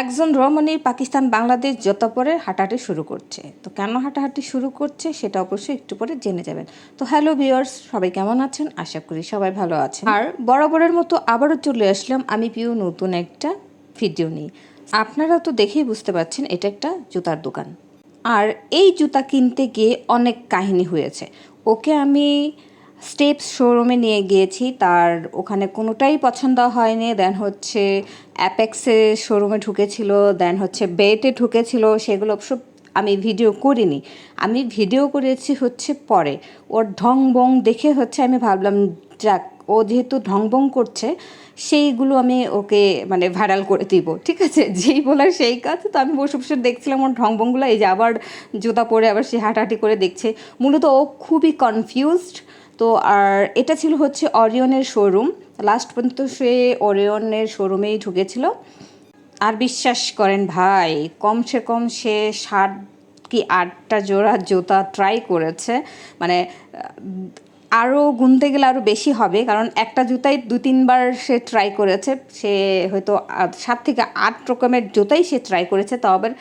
একজন রমণী পাকিস্তান বাংলাদেশ জুতা পরে হাঁটাহাঁটি শুরু করছে। তো কেন হাঁটাহাঁটি শুরু করছে সেটা অবশ্যই একটু পরে জেনে যাবেন। তো হ্যালো ভিউয়ার্স, সবাই কেমন আছেন? আশা করি সবাই ভালো আছেন। আর বরাবরের মতো আবারও চলে আসলাম আমি পিউ নতুন একটা ভিডিও নিয়ে। আপনারা তো দেখেই বুঝতে পারছেন এটা একটা জুতার দোকান। আর এই জুতা কিনতে গিয়ে অনেক কাহিনী হয়েছে। ওকে আমি স্টেপস শোরুমে নিয়ে গিয়েছি, তার ওখানে কোনোটাই পছন্দ হয়নি। দেন হচ্ছে অ্যাপেক্সে শোরুমে ঢুকেছিল, দেন হচ্ছে বেটে ঢুকেছিল। সেগুলো সব আমি ভিডিও করিনি, আমি ভিডিও করেছি হচ্ছে পরে। ওর ঢং বং দেখে হচ্ছে আমি ভাবলাম যাক, ও যেহেতু ঢং বং করছে সেইগুলো আমি ওকে মানে ভাইরাল করে দিব, ঠিক আছে? যেই বলার সেই কাজ। তো আমি বসে বসে দেখছিলাম ওর ঢং বংগুলো, এই যে আবার জুতা পরে আবার সে হাঁটাহাঁটি করে দেখছে। মূলত ও খুবই কনফিউজড। তো আর এটা ছিল হচ্ছে অরিয়নের শোরুম। লাস্ট পর্যন্ত সে অরিয়নের শোরুমেই ঢুকেছিল। আর বিশ্বাস করেন ভাই, কমসে কম সে 7 কি 8টা জোড়া জুতা ট্রাই করেছে। মানে আরও গুনতে গেলে আরও বেশি হবে, কারণ একটা জুতাই 2-3 বার সে ট্রাই করেছে। সে হয়তো 7 থেকে 8 রকমের জুতাই সে ট্রাই করেছে। তো আবার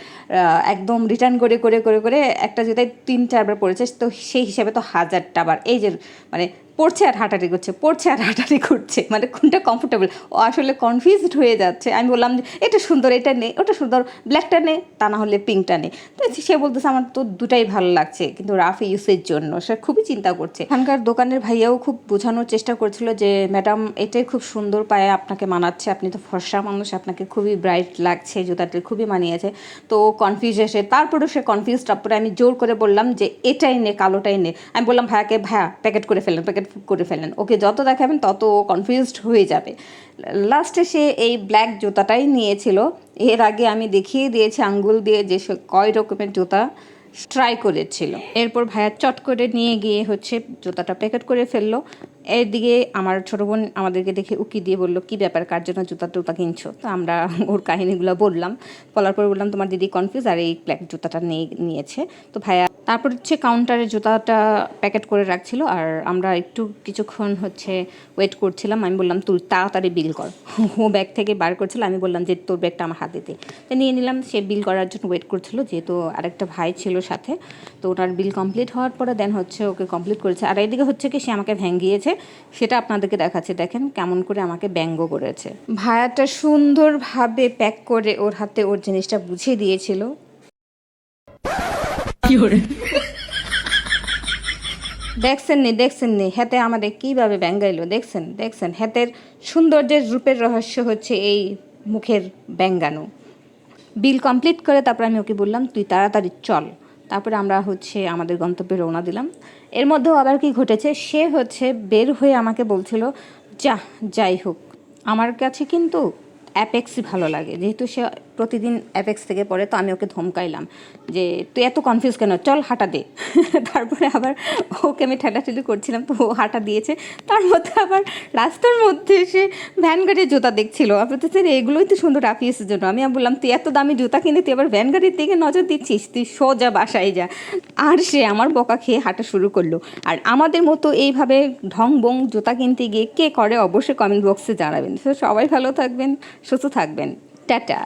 একদম রিটার্ন করে করে করে করে একটা জুতাই 3-4 বার পড়েছে। তো সেই হিসাবে তো 1000টা বার এই যে মানে পড়ছে আর হাঁটাহাঁটি করছে, পড়ছে আর হাঁটাহাঁটি করছে, মানে কোনটা কমফোর্টেবল ও আসলে কনফিউজড হয়ে যাচ্ছে। আমি বললাম যে এটা সুন্দর, এটা নে, ওটা সুন্দর, ব্ল্যাকটা নে, তা না হলে পিঙ্কটা নে। তো সে বলতেছে আমার তো দুটাই ভালো লাগছে, কিন্তু রাফ ইউজের জন্য সে খুবই চিন্তা করছে। এখানকার দোকানের ভাইয়াও খুব বোঝানোর চেষ্টা করছিল যে ম্যাডাম এটাই খুব সুন্দর, পায়ে আপনাকে মানাচ্ছে, আপনি তো ফর্সা মানুষ, আপনাকে খুবই ব্রাইট লাগছে, জুতাটি খুবই মানিয়েছে। তো কনফিউজ এসে তারপরেও সে কনফিউজ। তারপরে আমি জোর করে বললাম যে এটাই নে, কালোটাই নে। আমি বললাম ভাইয়াকে, ভাইয়া প্যাকেট করে ফেলেন, প্যাকেট করে ফেলেন, ওকে যত দেখাবেন তত ও কনফিউজড হয়ে যাবে। লাস্টে সে এই ব্ল্যাক জুতাটাই নিয়েছিল। এর আগে আমি দেখিয়ে দিয়েছি আঙ্গুল দিয়ে যে সে কয় রকমের জুতা ট্রাই করেছিল। এরপর ভাইয়া চট করে নিয়ে গিয়ে হচ্ছে জুতাটা প্যাকেট করে ফেললো। এদিকে আমার ছোটো বোন আমাদেরকে দেখে উকি দিয়ে বললো, কী ব্যাপার, কার জন্য জুতা টুতা কিনছো? তো আমরা ওর কাহিনিগুলো বললাম। বলার পর বললাম তোমার দিদি কনফিউজ আর এই ব্ল্যাক জুতাটা নিয়েছে। তো ভাইয়া তারপর হচ্ছে কাউন্টারে জুতাটা প্যাকেট করে রাখছিল, আর আমরা একটু কিছুক্ষণ হচ্ছে ওয়েট করছিলাম। আমি বললাম তুই তাড়াতাড়ি বিল কর। ও ব্যাগ থেকে বার করছিল, আমি বললাম যে তোর ব্যাগটা আমার হাতে দে। তো নিয়ে নিলাম। সে বিল করার জন্য ওয়েট করছিল, যেহেতু আরেকটা ভাই ছিল সাথে। তো ওনার বিল কমপ্লিট হওয়ার পরে দেন হচ্ছে ওকে কমপ্লিট করেছে। আর এদিকে হচ্ছে কি সে আমাকে ভেঙ্গিয়েছে, সেটা আপনাদেরকে দেখাচ্ছে। দেখেন কেমন করে আমাকে ব্যঙ্গ করেছে। ভাইয়াটা সুন্দরভাবে প্যাক করে ওর হাতে ওর জিনিসটা বুঝিয়ে দিয়েছিল। দেখছেন নি হাতে আমাদের কীভাবে ব্যঙ্গাইলো, দেখছেন হাতের সৌন্দর্যের রূপের রহস্য হচ্ছে এই মুখের ব্যঙ্গানো। বিল কমপ্লিট করে তারপর আমি ওকে বললাম তুই তাড়াতাড়ি চল। তারপরে আমরা হচ্ছে আমাদের গন্তব্যে রওনা দিলাম। এর মধ্যেও আবার কি ঘটেছে, সে হচ্ছে বের হয়ে আমাকে বলছিল যাই হোক আমার কাছে কিন্তু অ্যাপেক্সই ভালো লাগে, যেহেতু সে প্রতিদিন অ্যাপেক্স থেকে পড়ে। তো আমি ওকে ধমকাইলাম যে তুই এত কনফিউজ কেন, চল হাঁটা দে। তারপরে আবার ওকে আমি ঠেলাঠেলি করছিলাম, তো ও হাঁটা দিয়েছে। তার মধ্যে আবার রাস্তার মধ্যে সে ভ্যানগাড়ির জুতা দেখছিল। আপনি তো এগুলোই তো সুন্দর রাফিয়েসের জন্য। আমি বললাম তুই এত দামি জুতা কিনে তুই আবার ভ্যানগাড়ির দিকে নজর দিচ্ছিস, তুই সোজা বাসায় যা। আর সে আমার বকা খেয়ে হাঁটা শুরু করলো। আর আমাদের মতো এইভাবে ঢং বং জুতা কিনতে গিয়ে কে করে অবশ্যই কমেন্ট বক্সে জানাবেন। তো সবাই ভালো থাকবেন, সুস্থ থাকবেন, টাটা।